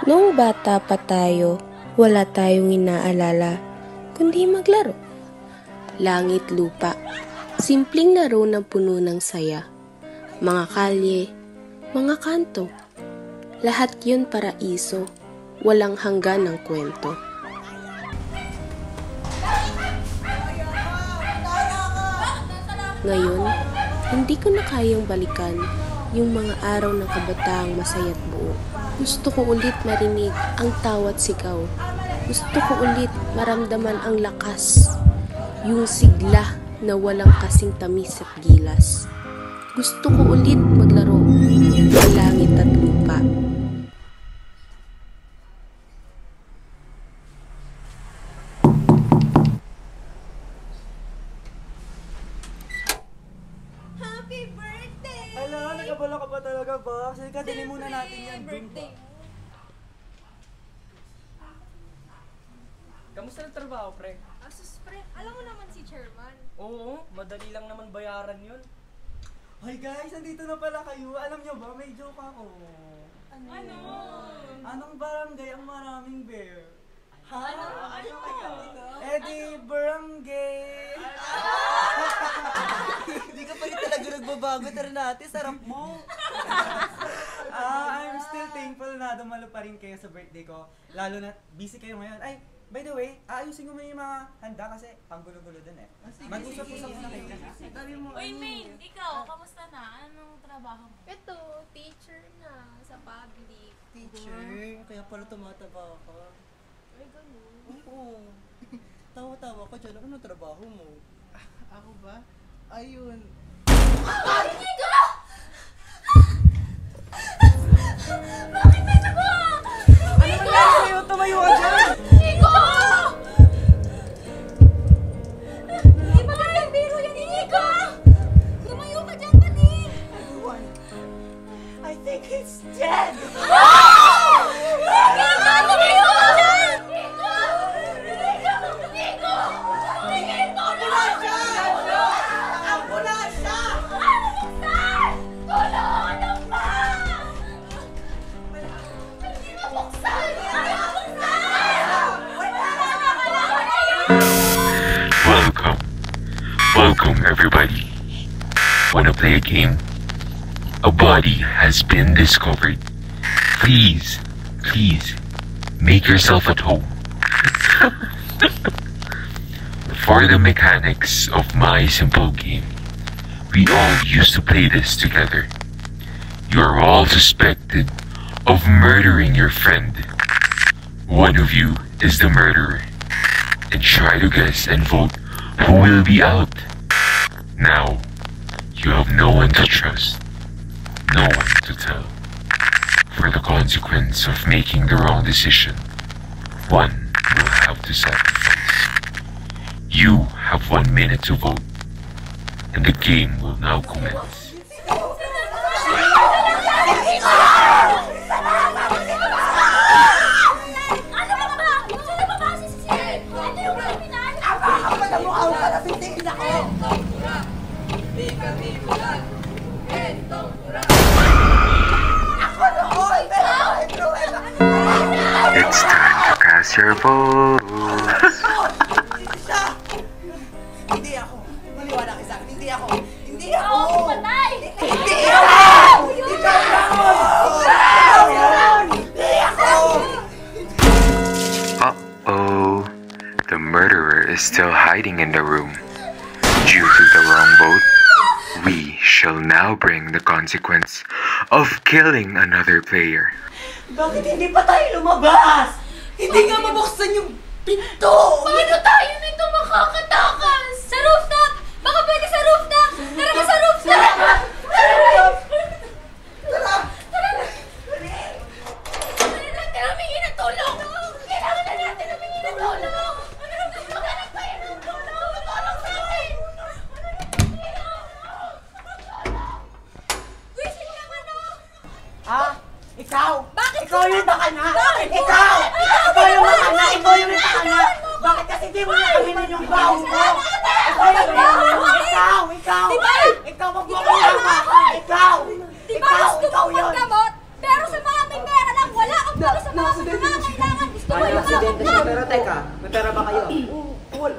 Noong bata pa tayo, wala tayong inaalala, kundi maglaro. Langit lupa, simpleng laro na puno ng saya. Mga kalye, mga kanto, lahat yun paraiso, walang hanggan ng kwento. Ngayon, hindi ko na kayang balikan yung mga araw ng kabataang masaya't buo. Gusto ko ulit marinig ang tawat sigaw. Gusto ko ulit maramdaman ang lakas, yung sigla na walang kasing tamis at gilas. Gusto ko ulit maglaro sa langit at lupa. Happy birthday! Ala, nagabala ka ba talaga ba? Sige ka, dili muna natin yan. Birthday. Kamusta ang trabaho, pre? Asus, pre, alam mo naman si Chairman. Oo, madali lang naman bayaran yun. Hoy guys, nandito na pala kayo. Alam nyo ba, may joke ako. Ano? Anong barangay ang maraming bear? Ha? Ano kaya? Eddie Barangay! Hindi ka pa rin talaga nagbabago, Ternate. Sarap mo. I'm still thankful na dumalo pa rin kayo sa birthday ko. Lalo na busy kayo ngayon. Ay, by the way, aayusin ko may mga handa kasi panggulo-gulo dun eh. Mag-usap-usap na kayo. Uy, Maine, ikaw, kamusta na? Anong trabaho mo? Ito, teacher na sa public. Teacher, kaya pala tumataba ka. Ay, ganun. Oo. Tawa-tawa ka dyan. Ano trabaho mo? Ako ba? Ayun. Bakit may taba? Ano nangyari sa'yo? Tumayo ka dyan! Nico! Hindi magandang biro yan, Nico! Lumayo ka dyan, pati! Everyone, I think it's dead! Nico! Lumayo ka dyan! Nico! Nico! Nico! Nico! Ambulansya! Ano buksan? Tulungan ng pa! Hindi mabuksan! Hindi mabuksan! Welcome everybody. Wanna play a game? A body has been discovered. Please, make yourself at home. For the mechanics of my simple game, we all used to play this together. You are all suspected of murdering your friend. One of you is the murderer. And try to guess and vote who will be out. Now, you have no one to trust, no one to tell. For the consequence of making the wrong decision, one will have to sacrifice. You have 1 minute to vote, and the game will now commence. Ano ba ba? Sino ba ba si Sir? Ano yung mga pinali? Kapala mo ako pala pintingin ako! Ako noon! Pero It's time to cast your vote. Hindi siya! Hindi ako! Maniwala kayo sa akin, hindi ako! Hindi ako! Oo, patay! Hindi ako! Ikaw yun! Hindi ako! Uh-oh. The murderer is still hiding in the room. Due to the wrong vote, we shall now bring the consequence of killing another player. Bakit hindi pa tayo lumabas? Hindi nga mabuksan yung pinto! Paano tayo nito makakatakas? Sa rooftop! Baka pwede sa rooftop! Tara na sa rooftop! Kailangan natin humingi ng tulong! Kailangan na natin humingi ng tulong! Maghanap tayo ng tulong! Tulong sa akin! Wisin ka ba no? Ha? Ikaw? Bakit Ikaw yung nakana! Bakit? Ikaw! Bakit? Ikaw yung nakana! Ikaw yung nakana! Bakit kasi di mo nakaminan yung baon mo? Ikaw yung nakana! Ikaw! Diba? Ikaw magmamahama! Ikaw! Diba gusto mo magkamot? Pero sa mga may pera lang, wala kang pala sa mga May aksidente siya, pero teka, may pera ba kayo?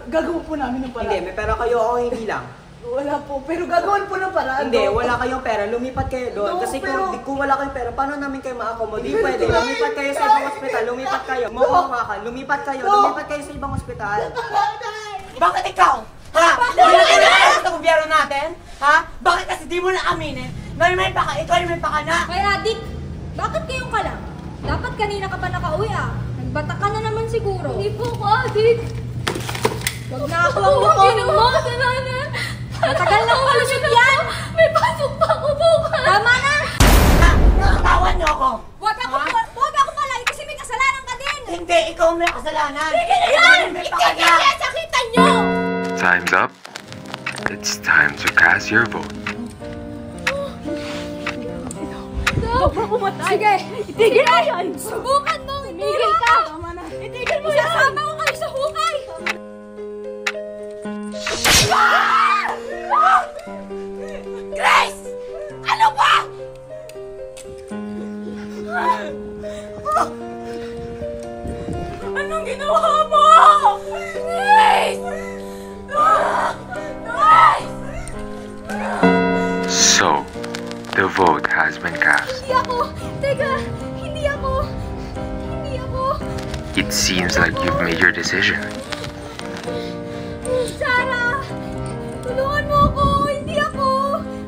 Gagawin po namin ng Hindi, paraan. may pera kayo o hindi lang? Wala po, pero gagawin po ng paraan. Hindi, wala kayong pera. Lumipat kayo doon. No, Kasi pero- kung wala kayong pera, paano namin kayo ma-accommodate? Di pwede. Lumipat kayo sa ibang ospital. Lumipat kayo. Mauuwa ka. Lumipat kayo. Lumipat kayo sa ibang ospital. Bakit ikaw? Ha? Wala ka na sa gobyerno natin? Ha? Bakit kasi di mo na aminin? May paka, ikaw yung may paka na. Kaya, Dick, bakit ngayon ka lang? Dapat kanina ka pa nakauwi ah. Nagbata ka na naman siguro. Hindi po ko, Dick. Huwag na ako ang mukhang mo. Matagal na umusok yan. May pasok pa ako bukas. Tama na. Nakatawan niyo ako. Huwag ako palain kasi may kasalanan ka din. Hindi, ikaw may kasalanan. Sige na yan! May Ikaw paka na yan! Sakitan nyo! Time's up. It's time to cast your vote. Sige, itigil mo yan! Subukan mo! Itigil ka! Itigil mo yan! Isasama ko kayo sa hukay! Grace! Ano ba? Anong ginawa mo? Grace! Grace! So, the vote has been cast. Hindi ako! Teka! Hindi ako! Hindi ako! It seems like you've made your decision. Sarah! Tulungan mo ako! Hindi ako!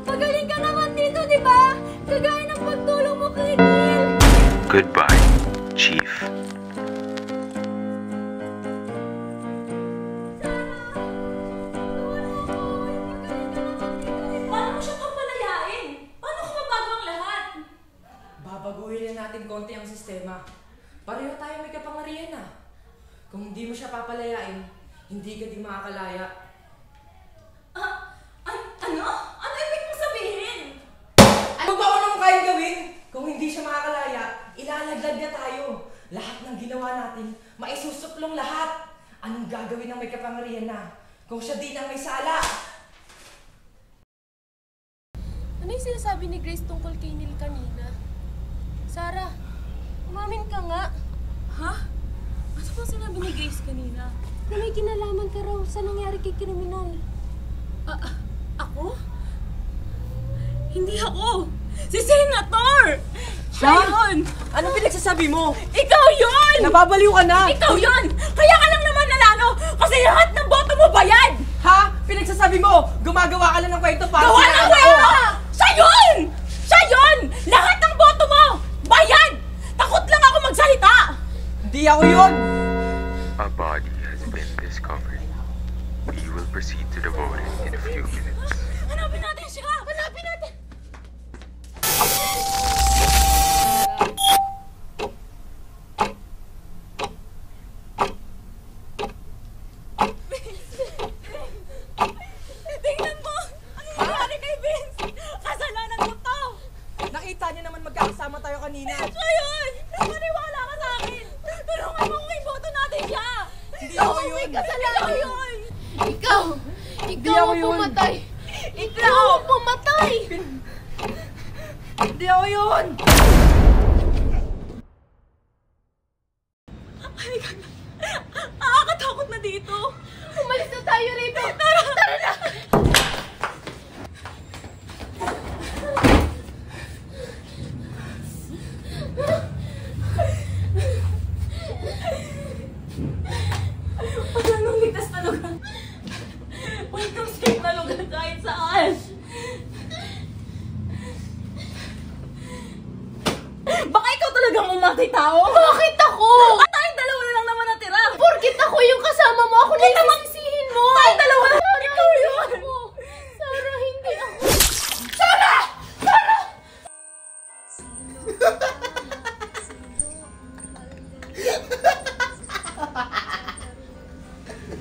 Magaling ka naman dito, di ba? Kagaya ng pagtulong mo kay Neil! Goodbye, Chief. Paano mo siya papalayain? Paano ko mabago ang lahat? Babaguhin na natin konti ang sistema. Pareho tayo may kapangyarihan na. Kung hindi mo siya papalayain, hindi ka din makakalaya. Ano? Ano ibig mong sabihin? Ano ba anong kayang gawin? Kung hindi siya makakalaya, ilalaglag na tayo. Lahat ng ginawa natin, maisusuplong lahat. Anong gagawin ng may kapangyarihan na? Kung siya din ang may sala. Ano yung sinasabi ni Grace tungkol kay Neil kanina? Sarah, umamin ka nga. Ha? Ano bang sinabi ni Grace kanina? Na may kinalaman ka raw sa nangyari kay kriminal. Ako? Hindi ako! Si Senator! Siya yun! Anong pinagsasabi mo? Ikaw yun! Nababaliw ka na! Ikaw yun! Kaya ka lang naman nanalo! Kasi lahat ng boto mo bayad! Ha? Pinagsasabi mo? Gumagawa ka lang ng kwento para Gawa sa ng kwento! Siya yun! Siya yun! Lahat ng boto mo! Bayad! Takot lang ako magsalita! Hindi ako yun! A body has been discovered. We will proceed to the voting in a few minutes. Hanapin natin siya! Hanapin natin! Tingnan mo! Anong nangyari kay Vince? Kasalanan mo to! Nakita niyo naman magkakasama tayo kanina. Siya yun! Maniwala ka sa akin! Tulungan mo kung iboto natin siya! Hindi ako yun! May kasalanan yun! Ikaw! Ikaw ako ang yun. pumatay! Ikaw! Pumatay! Hindi ako yun! Nakakatakot na dito! Umalis na tayo rito! Tara na! Anong ligtas na lugar? Welcome safe na lugar kahit saan! Baka ikaw talagang umatay tao? Bakit ako? At tayong dalawa na lang naman natira! Porkit ako yung kasama mo, ako na yung sisihin mo! Tayong dalawa na! Ikaw yun! Sarah, hindi ako.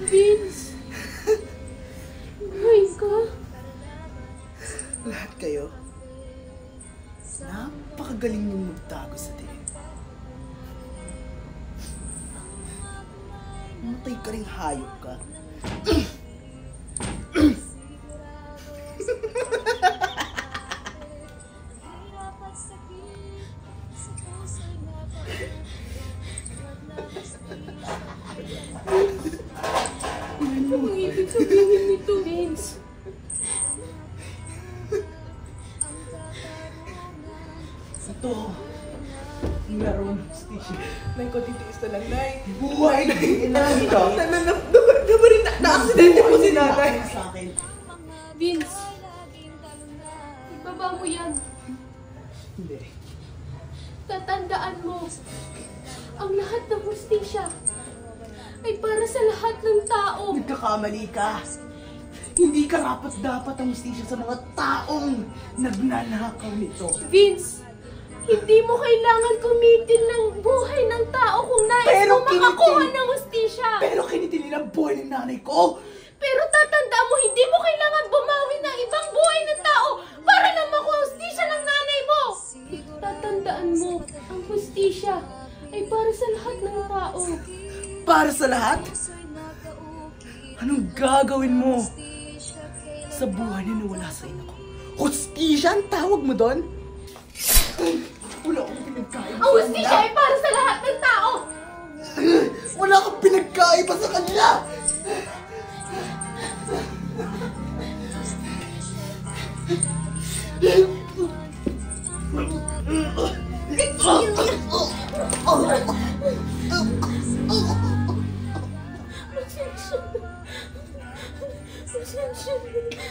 Vince! Buhay ka? Lahat kayo, napakagaling niyong magtago sa dilim. Matay ka ring hayop ka. sabihin nito, Vince. Ito. Meron, Station. Nay ko, titiis na lang, Nay. Buhay na ilan ito. Na-aksidente po si Nanay. Sa akin. Vince, ibaba mo yan. Hindi. Tatandaan mo, ang lahat ng hustisya ay para sa lahat ng tao. Nagkakamali ka. Hindi karapat-dapat ang hustisya sa mga taong nagnanakaw nito. Vince, hindi mo kailangan kumitil ng buhay ng tao kung nais Pero mo makakuha kinitil- ng hustisya. Pero kinitilin ang buhay ng nanay ko. Pero tatandaan mo, hindi mo kailangan bumawi ng ibang buhay ng tao para lang makuha hustisya ng nanay mo. Tatandaan mo, ang hustisya ay para sa lahat ng tao. Para sa lahat? Anong gagawin mo sa buhay na nawala sa ina ko? Hustisya ang tawag mo doon? Wala akong pinagkaiba Ang hustisya ay para sa lahat ng tao. Wala akong pinagkaiba sa kanya! Pasensya na.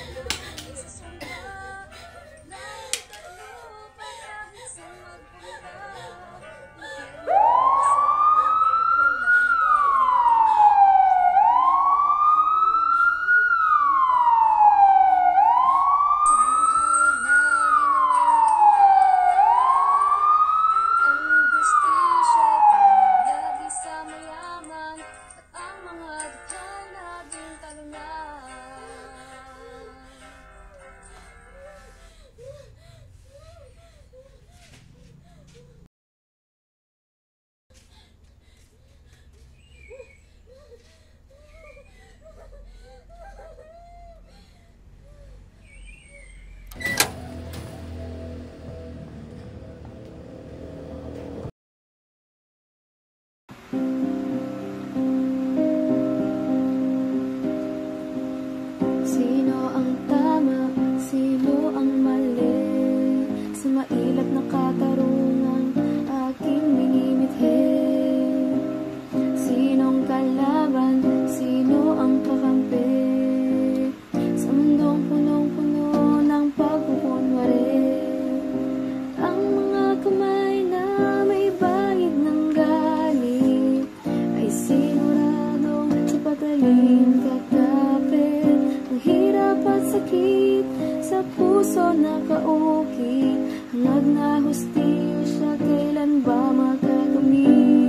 Sino ang tama, sino ang mali? Sa mailap na katarungan, aking minimithi. Sinong kalaban, sino ang kakampi? Sa mundong punong-puno ng pagkukunwari, ang mga kamay na may bayid ng galit ay siguradong sa pagaling kakapit. Ang hirap at sakit sa puso na kaukit, hangad na hustisya kailan ba makakamit?